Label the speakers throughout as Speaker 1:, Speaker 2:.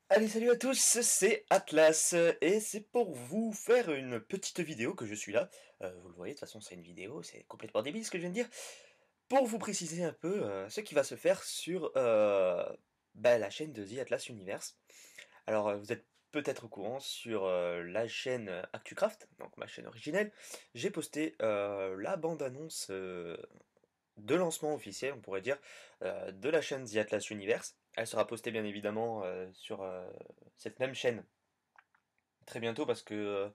Speaker 1: Allez, salut à tous, c'est Atlas et c'est pour vous faire une petite vidéo que je suis là. Vous le voyez, de toute façon, c'est une vidéo, c'est complètement débile ce que je viens de dire. Pour vous préciser un peu ce qui va se faire sur la chaîne de The Atlas Universe. Alors, vous êtes peut-être au courant sur la chaîne ActuCraft, donc ma chaîne originelle. J'ai posté la bande-annonce de lancement officiel, on pourrait dire, de la chaîne The Atlas Universe. Elle sera postée bien évidemment sur cette même chaîne très bientôt parce que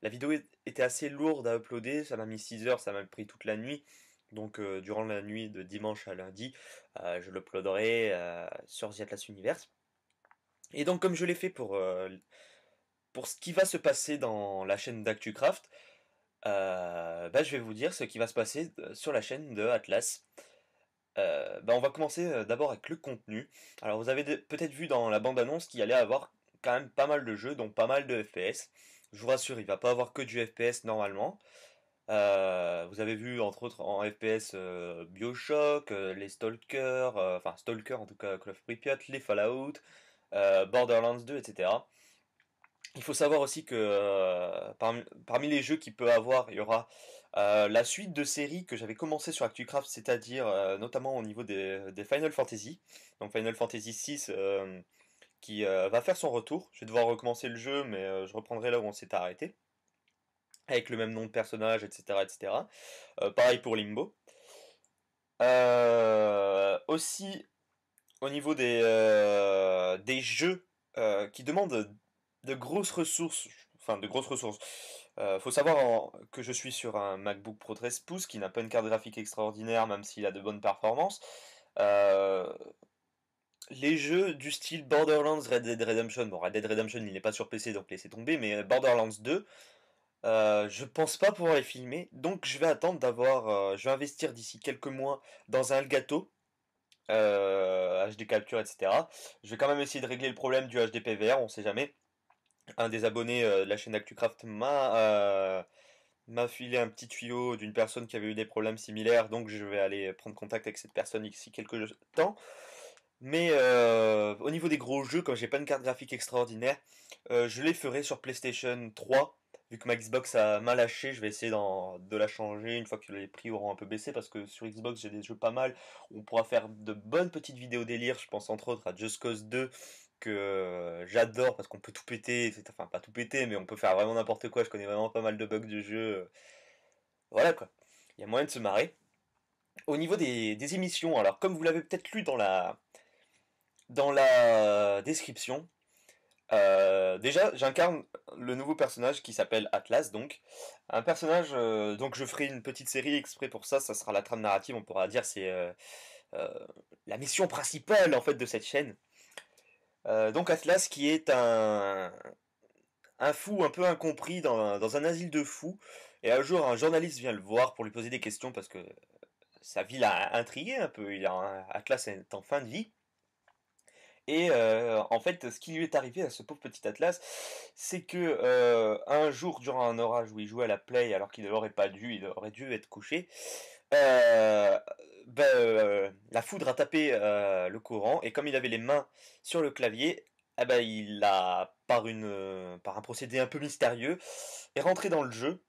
Speaker 1: la vidéo était assez lourde à uploader, ça m'a mis 6 heures, ça m'a pris toute la nuit. Donc durant la nuit de dimanche à lundi, je l'uploaderai sur The Atlas Universe. Et donc comme je l'ai fait pour ce qui va se passer dans la chaîne d'ActuCraft, je vais vous dire ce qui va se passer sur la chaîne de Atlas. On va commencer d'abord avec le contenu. Alors vous avez peut-être vu dans la bande-annonce qu'il allait avoir quand même pas mal de jeux, donc pas mal de FPS. Je vous rassure, il va pas avoir que du FPS normalement. Vous avez vu entre autres en FPS BioShock, les Stalker, enfin Stalker en tout cas Call of Pripyat, les Fallout, Borderlands 2, etc. Il faut savoir aussi que parmi les jeux qu'il peut avoir, il y aura la suite de séries que j'avais commencé sur ActuCraft, c'est-à-dire notamment au niveau des Final Fantasy. Donc Final Fantasy VI qui va faire son retour. Je vais devoir recommencer le jeu, mais je reprendrai là où on s'est arrêté, avec le même nom de personnage, etc. etc. Pareil pour Limbo. Aussi, au niveau des jeux qui demandent de grosses ressources, enfin de grosses ressources. Faut savoir que je suis sur un MacBook Pro 13 pouces qui n'a pas une carte graphique extraordinaire, même s'il a de bonnes performances. Euh, les jeux du style Borderlands, Red Dead Redemption, bon Red Dead Redemption il n'est pas sur PC donc laissez tomber, mais Borderlands 2, je pense pas pouvoir les filmer, donc je vais attendre je vais investir d'ici quelques mois dans un Elgato, HD capture, etc. Je vais quand même essayer de régler le problème du HD PVR, on sait jamais. Un des abonnés de la chaîne ActuCraft m'a filé un petit tuyau d'une personne qui avait eu des problèmes similaires, donc je vais aller prendre contact avec cette personne ici quelques temps. Mais au niveau des gros jeux, comme j'ai pas une carte graphique extraordinaire, je les ferai sur PlayStation 3. Vu que ma Xbox a mal lâché, je vais essayer de la changer une fois que les prix auront un peu baissé, parce que sur Xbox j'ai des jeux pas mal, où on pourra faire de bonnes petites vidéos délire, je pense entre autres à Just Cause 2, que j'adore parce qu'on peut tout péter, enfin pas tout péter, mais on peut faire vraiment n'importe quoi, je connais vraiment pas mal de bugs du jeu, voilà quoi. Il y a moyen de se marrer. Au niveau des émissions, alors comme vous l'avez peut-être lu dans la description, déjà, j'incarne le nouveau personnage qui s'appelle Atlas, donc un personnage. Donc, je ferai une petite série exprès pour ça. Ça sera la trame narrative, on pourra dire, c'est euh, la mission principale en fait de cette chaîne. Donc, Atlas, qui est un fou un peu incompris dans un asile de fous. Et un jour, un journaliste vient le voir pour lui poser des questions parce que sa vie l'a intrigué un peu. Atlas est en fin de vie. Et en fait, ce qui lui est arrivé à ce pauvre petit Atlas, c'est que un jour, durant un orage où il jouait à la play alors qu'il n'aurait pas dû, il aurait dû être couché, euh, la foudre a tapé le courant et comme il avait les mains sur le clavier, il a par un procédé un peu mystérieux est rentré dans le jeu.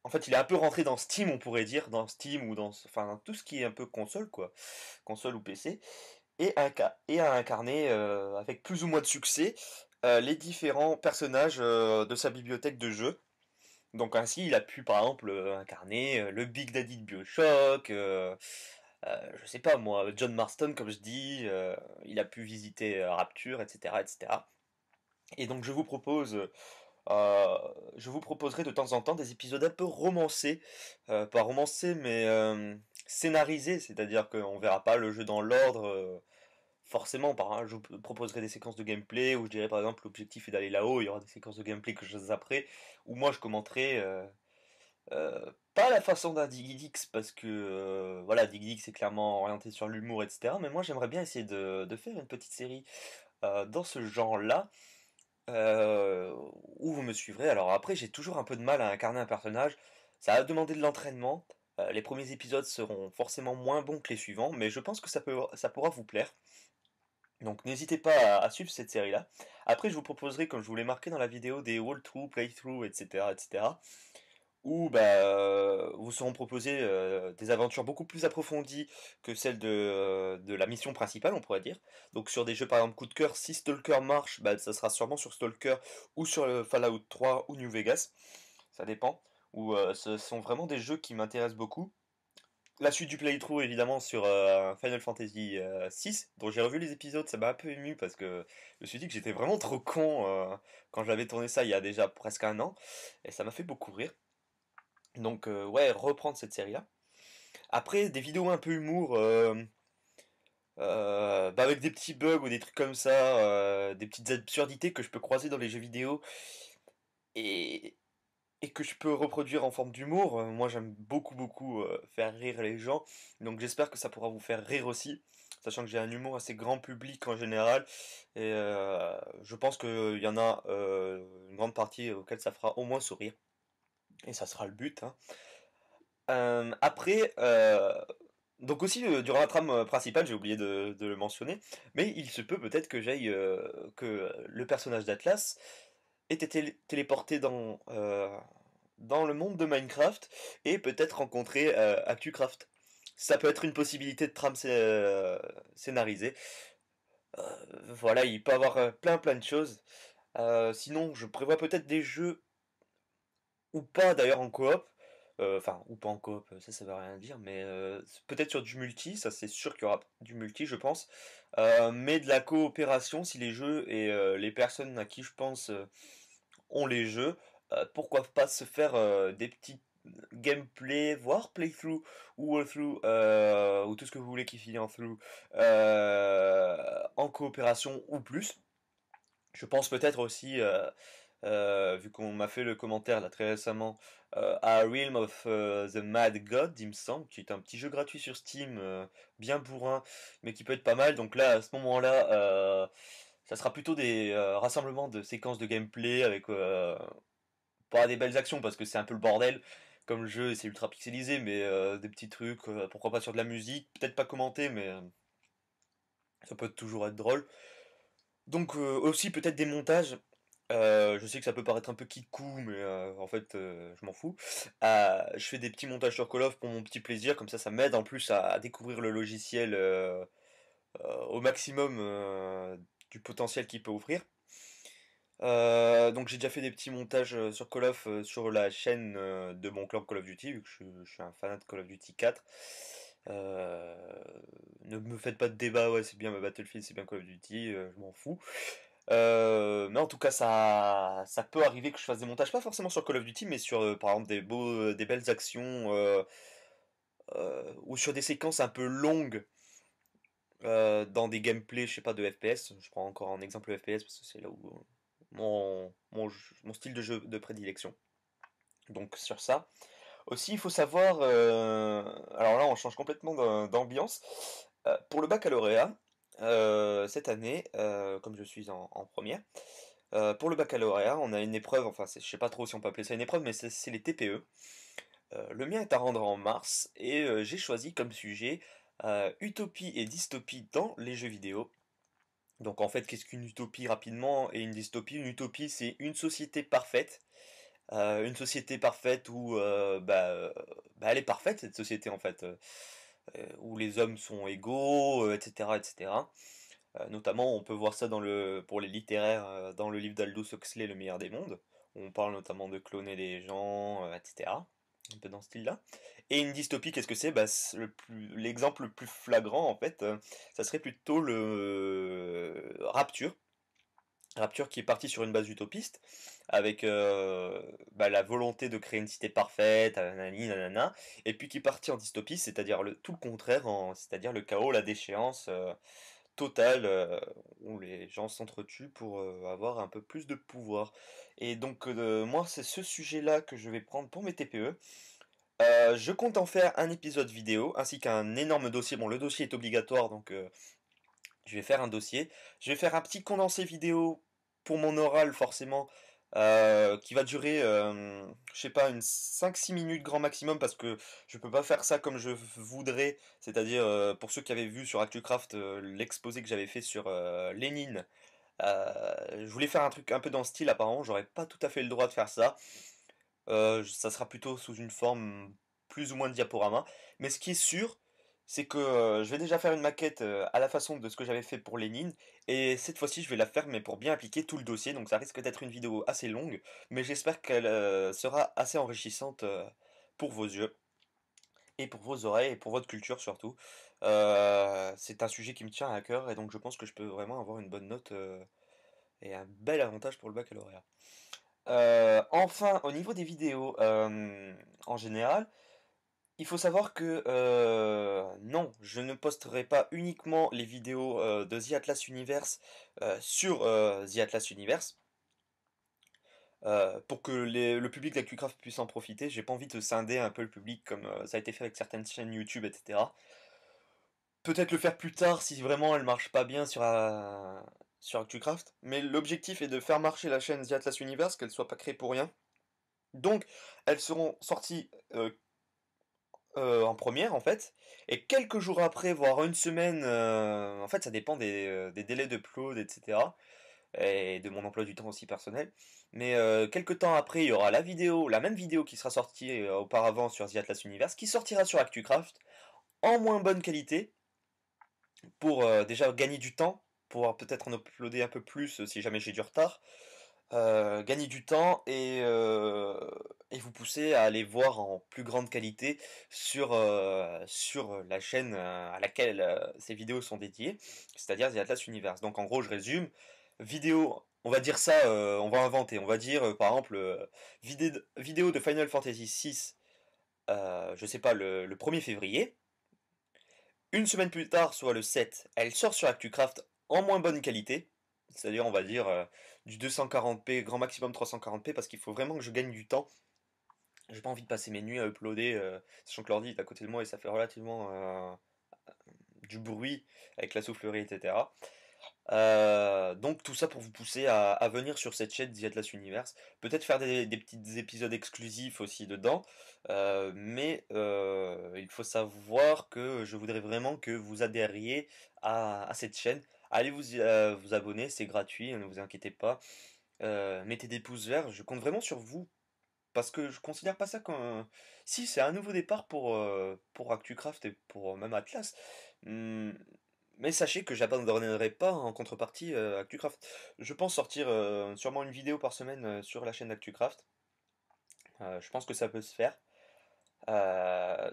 Speaker 1: En fait, il est un peu rentré dans Steam, on pourrait dire, dans Steam ou dans tout ce qui est un peu console, quoi, console ou PC et a incarné avec plus ou moins de succès les différents personnages de sa bibliothèque de jeux. Donc ainsi, il a pu par exemple incarner le Big Daddy de BioShock, je sais pas moi, John Marston comme je dis, il a pu visiter Rapture, etc., etc. Et donc je vous proposerai de temps en temps des épisodes un peu romancés, pas romancés mais scénarisés, c'est-à-dire qu'on verra pas le jeu dans l'ordre. Forcément, je vous proposerai des séquences de gameplay où je dirais par exemple l'objectif est d'aller là-haut, il y aura des séquences de gameplay que je zapperai, où moi je commenterai pas la façon d'un Digidix parce que voilà, Digidix est clairement orienté sur l'humour, etc. Mais moi j'aimerais bien essayer de faire une petite série dans ce genre-là. Où vous me suivrez. Alors après, j'ai toujours un peu de mal à incarner un personnage. Ça va demander de l'entraînement. Les premiers épisodes seront forcément moins bons que les suivants, mais je pense que ça pourra vous plaire. Donc n'hésitez pas à suivre cette série-là. Après, je vous proposerai, comme je vous l'ai marqué dans la vidéo, des walkthroughs, playthroughs, etc., etc., où vous seront proposées des aventures beaucoup plus approfondies que celles de la mission principale, on pourrait dire. Donc sur des jeux par exemple coup de cœur, si Stalker marche, ça sera sûrement sur Stalker ou sur Fallout 3 ou New Vegas, ça dépend. Ou ce sont vraiment des jeux qui m'intéressent beaucoup. La suite du playthrough évidemment sur Final Fantasy 6, dont j'ai revu les épisodes, ça m'a un peu ému parce que je me suis dit que j'étais vraiment trop con quand j'avais tourné ça il y a déjà presque un an, et ça m'a fait beaucoup rire. Donc ouais, reprendre cette série-là. Après, des vidéos un peu humour, avec des petits bugs ou des trucs comme ça, des petites absurdités que je peux croiser dans les jeux vidéo et, et que je peux reproduire en forme d'humour. Moi, j'aime beaucoup, beaucoup faire rire les gens, donc j'espère que ça pourra vous faire rire aussi, sachant que j'ai un humour assez grand public en général, et je pense qu'il y en a une grande partie auquel ça fera au moins sourire, et ça sera le but, hein. Après, donc aussi durant la trame principale, j'ai oublié de le mentionner, mais il se peut peut-être que que le personnage d'Atlas ait été téléporté dans le monde de Minecraft et peut-être rencontrer ActuCraft. Ça peut être une possibilité de trame scénarisée. Euh, voilà, il peut y avoir plein de choses. Sinon, je prévois peut-être des jeux ou pas d'ailleurs en coop. Enfin, ou pas en coop, ça veut rien dire, mais peut-être sur du multi, ça c'est sûr qu'il y aura du multi, je pense. Mais de la coopération, si les jeux et les personnes à qui je pense ont les jeux, pourquoi pas se faire des petits gameplay, voire playthrough ou walkthrough, ou tout ce que vous voulez qui finit en through, en coopération ou plus. Je pense peut-être aussi, vu qu'on m'a fait le commentaire là très récemment, à Realm of the Mad God, il me semble, qui est un petit jeu gratuit sur Steam, bien bourrin, mais qui peut être pas mal. Donc là, à ce moment-là, ça sera plutôt des rassemblements de séquences de gameplay avec pas des belles actions parce que c'est un peu le bordel. Comme le jeu, c'est ultra pixelisé, mais des petits trucs, pourquoi pas sur de la musique, peut-être pas commenté, mais ça peut toujours être drôle. Donc aussi peut-être des montages. Je sais que ça peut paraître un peu kikou, mais en fait je m'en fous. Je fais des petits montages sur Call of pour mon petit plaisir, comme ça m'aide en plus à découvrir le logiciel au maximum du potentiel qu'il peut offrir. Donc j'ai déjà fait des petits montages sur Call of sur la chaîne de mon club Call of Duty, vu que je suis un fanat de Call of Duty 4. Euh, Ne me faites pas de débat, ouais c'est bien Battlefield, c'est bien Call of Duty, je m'en fous. Mais en tout cas, ça peut arriver que je fasse des montages, pas forcément sur Call of Duty, mais sur, par exemple, des belles actions, ou sur des séquences un peu longues, dans des gameplays, je sais pas, de FPS. Je prends encore un exemple FPS, parce que c'est là où mon style de jeu de prédilection. Donc sur ça. Aussi, il faut savoir, alors là, on change complètement d'ambiance. Pour le baccalauréat, cette année, comme je suis en première, pour le baccalauréat, on a une épreuve, enfin je sais pas trop si on peut appeler ça une épreuve, mais c'est les TPE. Le mien est à rendre en mars et j'ai choisi comme sujet utopie et dystopie dans les jeux vidéo. Donc en fait, qu'est-ce qu'une utopie rapidement et une dystopie? Une utopie, c'est une société parfaite. Une société parfaite où elle est parfaite cette société en fait, où les hommes sont égaux, etc., etc. Notamment, on peut voir ça pour les littéraires dans le livre d'Aldous Huxley, Le meilleur des mondes, où on parle notamment de cloner les gens, etc. Un peu dans ce style-là. Et une dystopie, qu'est-ce que c'est? C'est l'exemple le plus flagrant, en fait, ça serait plutôt le Rapture. Rapture qui est parti sur une base utopiste, avec la volonté de créer une cité parfaite, nanani, nanana, et puis qui est parti en dystopie, c'est-à-dire tout le contraire, c'est-à-dire le chaos, la déchéance, totale, où les gens s'entretuent pour avoir un peu plus de pouvoir. Et donc moi c'est ce sujet-là que je vais prendre pour mes TPE. Je compte en faire un épisode vidéo ainsi qu'un énorme dossier. Bon, le dossier est obligatoire, donc je vais faire un dossier. Je vais faire un petit condensé vidéo pour mon oral forcément, qui va durer, je sais pas, une 5-6 minutes grand maximum, parce que je peux pas faire ça comme je voudrais. C'est-à-dire, pour ceux qui avaient vu sur ActuCraft l'exposé que j'avais fait sur Lénine, je voulais faire un truc un peu dans ce style. Apparemment, j'aurais pas tout à fait le droit de faire ça. Ça sera plutôt sous une forme plus ou moins de diaporama. Mais ce qui est sûr, c'est que je vais déjà faire une maquette à la façon de ce que j'avais fait pour Lénine. Et cette fois-ci, je vais la faire, mais pour bien appliquer tout le dossier. Donc ça risque d'être une vidéo assez longue, mais j'espère qu'elle sera assez enrichissante pour vos yeux, et pour vos oreilles, et pour votre culture surtout. C'est un sujet qui me tient à cœur, et donc je pense que je peux vraiment avoir une bonne note et un bel avantage pour le baccalauréat. Enfin, au niveau des vidéos, en général, il faut savoir que non, je ne posterai pas uniquement les vidéos de The Atlas Universe sur The Atlas Universe. Pour que le public d'ActuCraft puisse en profiter. J'ai pas envie de scinder un peu le public comme ça a été fait avec certaines chaînes YouTube, etc. Peut-être le faire plus tard si vraiment elle marche pas bien sur ActuCraft. Mais l'objectif est de faire marcher la chaîne The Atlas Universe, qu'elle soit pas créée pour rien. Donc, elles seront sorties en première, en fait, et quelques jours après, voire une semaine, en fait, ça dépend des délais d'upload, etc., et de mon emploi du temps aussi personnel. Mais quelques temps après, il y aura la vidéo, la même vidéo qui sera sortie auparavant sur The Atlas Universe, qui sortira sur ActuCraft en moins bonne qualité, pour déjà gagner du temps, pouvoir peut-être en uploader un peu plus si jamais j'ai du retard. Gagner du temps, et vous pousser à aller voir en plus grande qualité sur la chaîne à laquelle ces vidéos sont dédiées, c'est-à-dire The Atlas Universe. Donc en gros, je résume, vidéo, on va dire ça, on va inventer, on va dire par exemple vidéo de Final Fantasy VI, je sais pas, le 1er février. Une semaine plus tard, soit le 7, elle sort sur ActuCraft en moins bonne qualité. C'est-à-dire, on va dire, du 240p, grand maximum 340p, parce qu'il faut vraiment que je gagne du temps. J'ai pas envie de passer mes nuits à uploader, sachant que l'ordi est à côté de moi et ça fait relativement du bruit avec la soufflerie, etc. Donc tout ça pour vous pousser à venir sur cette chaîne The Atlas Universe. Peut-être faire des petits épisodes exclusifs aussi dedans. Mais il faut savoir que je voudrais vraiment que vous adhériez à cette chaîne. Allez vous abonner, c'est gratuit, ne vous inquiétez pas. Mettez des pouces verts, je compte vraiment sur vous. Parce que je considère pas ça comme... Si, c'est un nouveau départ pour ActuCraft et pour même Atlas. Hmm, mais sachez que j'abandonnerai pas en contrepartie ActuCraft. Je pense sortir sûrement une vidéo par semaine sur la chaîne d'ActuCraft. Je pense que ça peut se faire.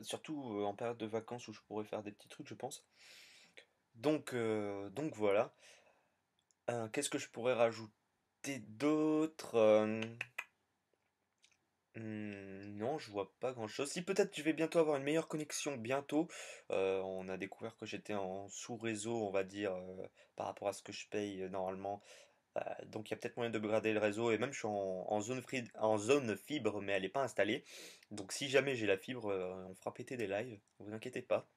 Speaker 1: Surtout en période de vacances où je pourrais faire des petits trucs, je pense. Donc voilà. Qu'est-ce que je pourrais rajouter d'autre? Non, je vois pas grand-chose. Si, peut-être je vais bientôt avoir une meilleure connexion bientôt. On a découvert que j'étais en sous-réseau, on va dire, par rapport à ce que je paye normalement. Donc il y a peut-être moyen de upgrader le réseau, et même je suis en zone fibre, mais elle n'est pas installée. Donc si jamais j'ai la fibre, on fera péter des lives, ne vous inquiétez pas.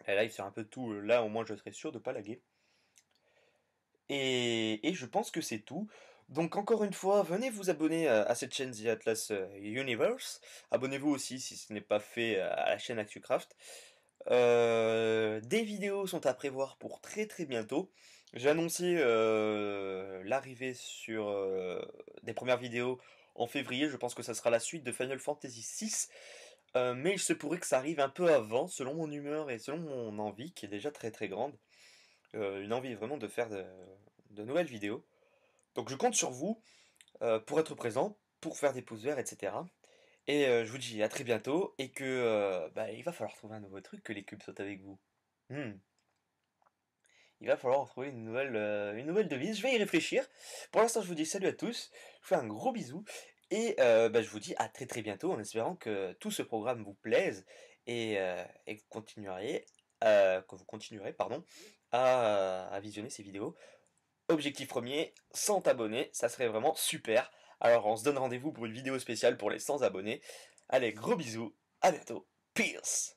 Speaker 1: Les lives sur un peu tout, là au moins je serai sûr de pas laguer. Et je pense que c'est tout. Donc encore une fois, venez vous abonner à cette chaîne The Atlas Universe. Abonnez-vous aussi si ce n'est pas fait à la chaîne ActuCraft. Des vidéos sont à prévoir pour très très bientôt. J'ai annoncé l'arrivée sur des premières vidéos en février. Je pense que ça sera la suite de Final Fantasy VI. Mais il se pourrait que ça arrive un peu avant, selon mon humeur et selon mon envie, qui est déjà très très grande. Une envie vraiment de faire de nouvelles vidéos. Donc je compte sur vous pour être présent, pour faire des pouces verts, etc. Et je vous dis à très bientôt, et que bah, il va falloir trouver un nouveau truc, que les cubes sautent avec vous. Hmm. Il va falloir trouver une nouvelle devise. Je vais y réfléchir. Pour l'instant, je vous dis salut à tous. Je vous fais un gros bisou. Et bah, je vous dis à très très bientôt, en espérant que tout ce programme vous plaise, et que vous continuerez, pardon, à visionner ces vidéos. Objectif premier, 100 abonnés, ça serait vraiment super. Alors on se donne rendez-vous pour une vidéo spéciale pour les 100 abonnés. Allez, gros bisous, à bientôt, peace!